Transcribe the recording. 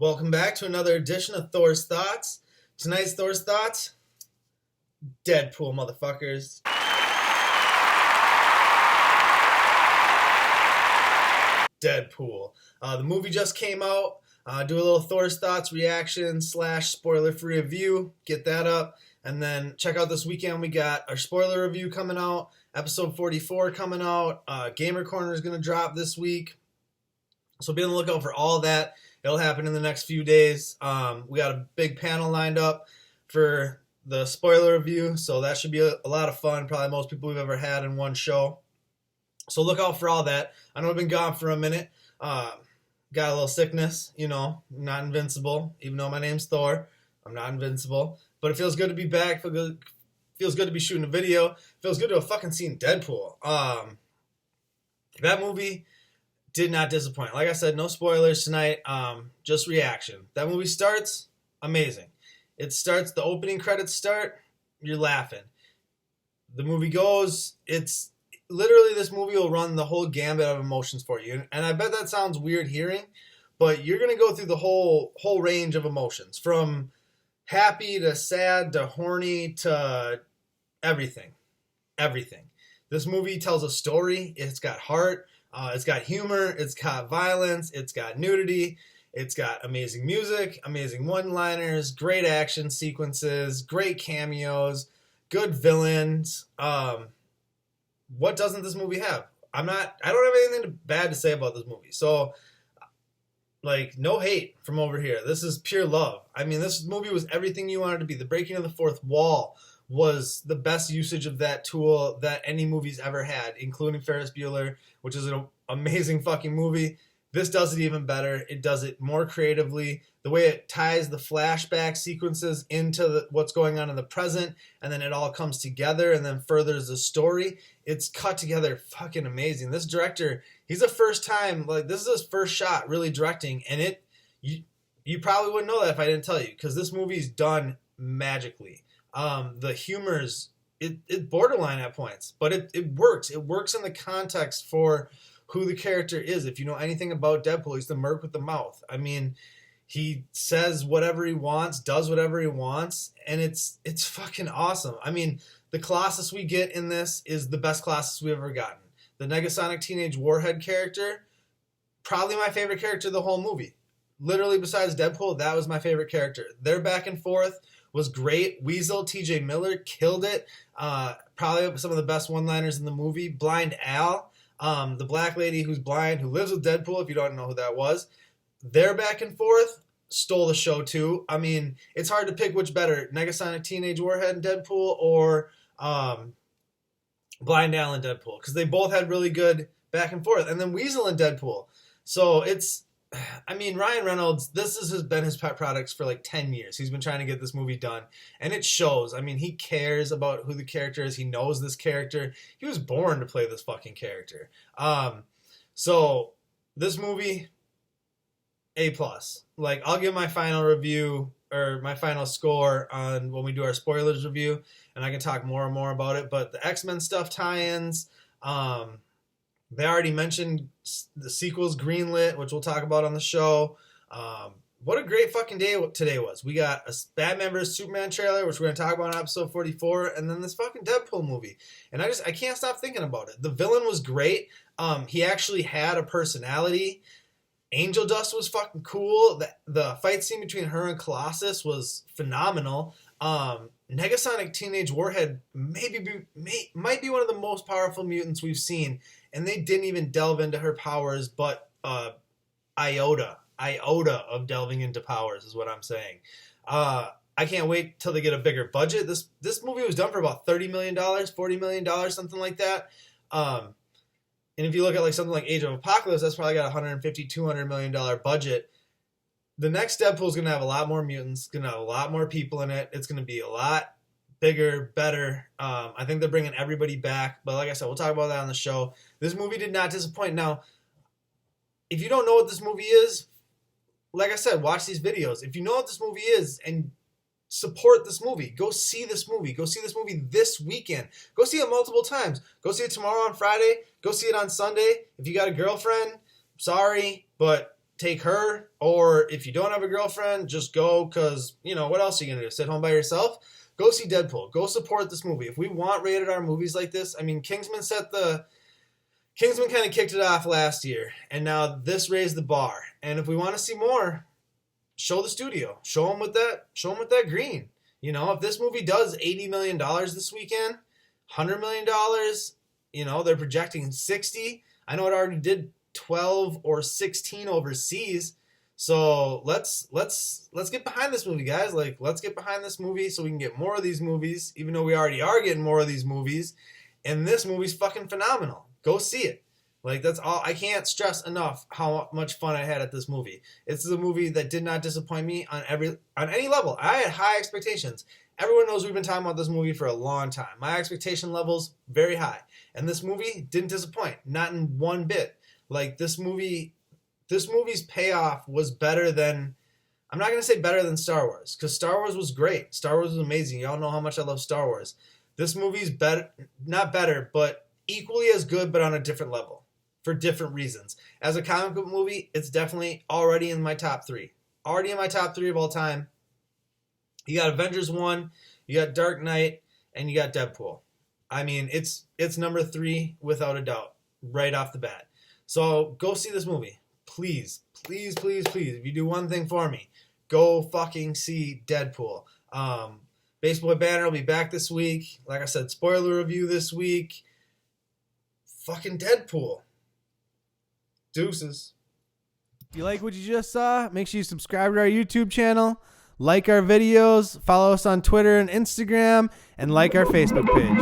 Welcome back to another edition of Thor's Thoughts. Tonight's Thor's Thoughts, Deadpool, motherfuckers. Deadpool. The movie just came out. Do a little Thor's Thoughts reaction / spoiler-free review. Get that up. And then check out this weekend. We got our spoiler review coming out. Episode 44 coming out. Gamer Corner is going to drop this week. So be on the lookout for all that. It'll happen in the next few days. We got a big panel lined up for the spoiler review. So that should be a lot of fun. Probably most people we've ever had in one show. So look out for all that. I know I've been gone for a minute. Got a little sickness, not invincible. Even though my name's Thor, I'm not invincible. But it feels good to be back. Feels good to be shooting a video. Feels good to have fucking seen Deadpool. That movie did not disappoint. Like I said, no spoilers tonight. Just reaction. That movie starts, amazing. It starts, the opening credits start, you're laughing. The movie goes, it's literally, this movie will run the whole gambit of emotions for you. And I bet that sounds weird hearing, but you're going to go through the whole range of emotions, from happy to sad to horny to everything. Everything. This movie tells a story. It's got heart. It's got humor. It's got violence. It's got nudity. It's got amazing music, amazing one-liners, great action sequences, great cameos, good villains. What doesn't this movie have? I don't have anything bad to say about this movie. So, no hate from over here. This is pure love. I mean, this movie was everything you wanted to be. The breaking of the fourth wall was the best usage of that tool that any movie's ever had, including Ferris Bueller, which is an amazing fucking movie. This does it even better. It does it more creatively. The way it ties the flashback sequences into what's going on in the present, and then it all comes together and then furthers the story. It's cut together fucking amazing. This director, he's a first time, this is his first shot really directing, and you probably wouldn't know that if I didn't tell you, because this movie's done magically. The humor's it borderline at points, but it works. It works in the context for who the character is. If you know anything about Deadpool, he's the merc with the mouth. I mean, he says whatever he wants, does whatever he wants, and it's fucking awesome. I mean, the Colossus we get in this is the best Colossus we've ever gotten. The Negasonic Teenage Warhead character, probably my favorite character of the whole movie. Literally, besides Deadpool, that was my favorite character. Their back and forth was great. Weasel, T.J. Miller, killed it. Probably some of the best one-liners in the movie. Blind Al, the black lady who's blind, who lives with Deadpool, if you don't know who that was. Their back and forth stole the show too. I mean, it's hard to pick which better, Negasonic Teenage Warhead and Deadpool or Blind Al and Deadpool, because they both had really good back and forth. And then Weasel and Deadpool. So Ryan Reynolds, this has been his pet projects for 10 years. He's been trying to get this movie done, and it shows. I mean, he cares about who the character is. He knows this character. He was born to play this fucking character. So this movie, A+. I'll give my final review or my final score on when we do our spoilers review, and I can talk more and more about it. But the X-Men stuff tie-ins, they already mentioned the sequel's greenlit, which we'll talk about on the show. What a great fucking day today was. We got a Batman vs. Superman trailer, which we're going to talk about in episode 44, and then this fucking Deadpool movie. And I can't stop thinking about it. The villain was great. He actually had a personality. Angel Dust was fucking cool. The fight scene between her and Colossus was phenomenal. Negasonic Teenage Warhead might be one of the most powerful mutants we've seen, and they didn't even delve into her powers, but iota of delving into powers is what I'm saying. I can't wait till they get a bigger budget. This movie was done for about $30 million, $40 million, something like that. And if you look at something like Age of Apocalypse, that's probably got a $150, $200 million budget. The next Deadpool is going to have a lot more mutants, going to have a lot more people in it. It's going to be a lot bigger, better. I think they're bringing everybody back. But like I said, we'll talk about that on the show. This movie did not disappoint. Now, if you don't know what this movie is, like I said, watch these videos. If you know what this movie is and support this movie, go see this movie. Go see this movie this weekend. Go see it multiple times. Go see it tomorrow on Friday. Go see it on Sunday. If you got a girlfriend, sorry, but take her, or if you don't have a girlfriend, just go, because, you know, what else are you going to do? Sit home by yourself? Go see Deadpool. Go support this movie. If we want rated R movies like this, I mean, Kingsman kind of kicked it off last year, and now this raised the bar. And if we want to see more, show the studio. Show them with that green. You know, if this movie does $80 million this weekend, $100 million, you know, they're projecting 60. I know it already did 12 or 16 overseas. So let's get behind this movie, guys. Like, let's get behind this movie so we can get more of these movies, even though we already are getting more of these movies. And this movie's fucking phenomenal. Go see it. Like, that's all. I can't stress enough how much fun I had at this movie. It's a movie that did not disappoint me on any level. I had high expectations. Everyone knows we've been talking about this movie for a long time. My expectation level's very high. And this movie didn't disappoint. Not in one bit. Like, this movie's payoff was better than, I'm not going to say better than Star Wars, because Star Wars was great. Star Wars was amazing. Y'all know how much I love Star Wars. This movie's better, not better, but equally as good, but on a different level for different reasons. As a comic book movie, it's definitely already in my top 3. Already in my top 3 of all time. You got Avengers 1, you got Dark Knight, and you got Deadpool. I mean, it's number 3 without a doubt, right off the bat. So go see this movie. Please, please, please, please. If you do one thing for me, go fucking see Deadpool. Baseboy Banner will be back this week. Like I said, spoiler review this week. Fucking Deadpool. Deuces. If you like what you just saw, make sure you subscribe to our YouTube channel, like our videos, follow us on Twitter and Instagram, and like our Facebook page.